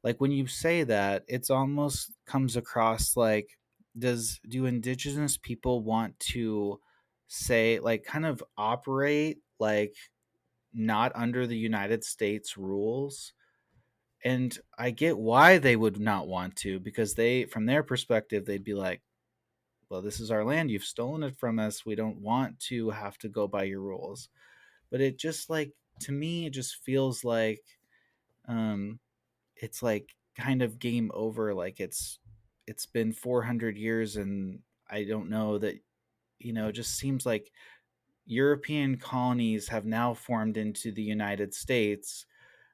like when you say that, it's almost comes across like, do indigenous people want to say, like, kind of operate like not under the United States rules? And I get why they would not want to, because they, from their perspective, they'd be like, well, this is our land, you've stolen it from us, we don't want to have to go by your rules. But it just, like, to me, it just feels like, um it's like kind of game over. Like it's been 400 years, and I don't know that, it just seems like European colonies have now formed into the United States,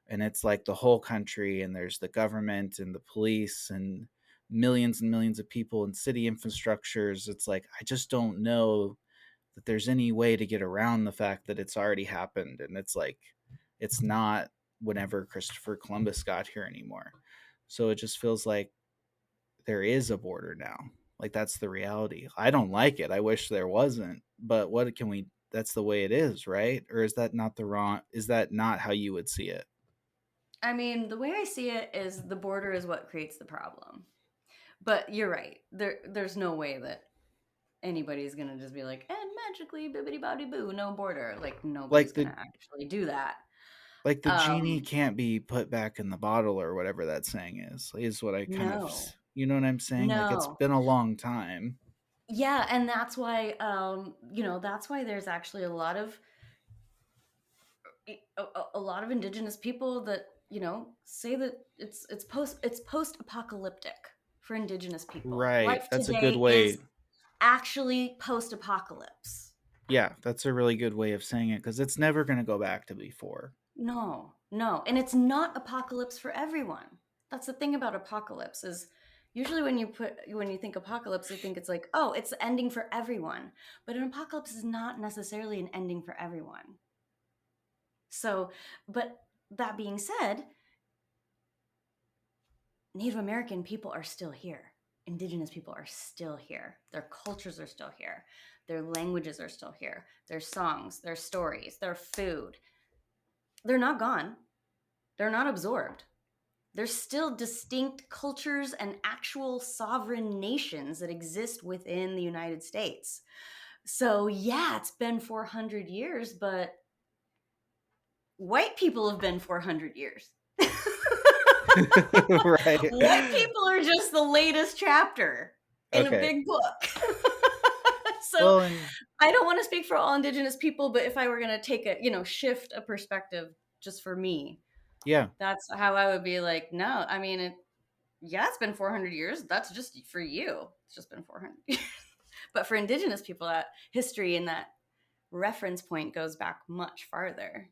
and it's like the whole country, and there's the government and the police and millions of people and city infrastructures. It's like, I just don't know that there's any way to get around the fact that it's already happened, and it's like, it's not whenever Christopher Columbus got here anymore. So it just feels like there is a border now. Like, that's the reality. I don't like it. I wish there wasn't. But what can we, that's the way it is, right? Or is that not the wrong, is that not how you would see it? I mean, the way I see it is the border is what creates the problem. But you're right. There's no way that anybody's gonna just be like, and magically bibbity bobbity boo, no border. Like nobody's Like gonna the actually do that. like the genie Um, can't be put back in the bottle, or whatever that saying is what I kind of, no, you know what I'm saying? Like, it's no. been a long time. Yeah, and that's why that's why there's actually a lot of indigenous people that, say that it's post apocalyptic for indigenous people. Right. Life That's a good today way. is actually post apocalypse. Yeah, that's a really good way of saying it, because it's never going to go back to before. No, no. And it's not apocalypse for everyone. That's the thing about apocalypse is usually when you think apocalypse, you think it's like, oh, it's the ending for everyone. But an apocalypse is not necessarily an ending for everyone. So, but that being said, Native American people are still here. Indigenous people are still here. Their cultures are still here. Their languages are still here. Their songs, their stories, their food. They're not gone. They're not absorbed. There's still distinct cultures and actual sovereign nations that exist within the United States. So, yeah, it's been 400 years, but white people have been 400 years. Right. White people are just the latest chapter in a Okay. big book. So, Well, and I don't want to speak for all indigenous people, but if I were going to take shift a perspective just for me, yeah. that's how I would be like, no, I mean, yeah, it's been 400 years. That's just for you. It's just been 400 years. But for indigenous people, that history and that reference point goes back much farther.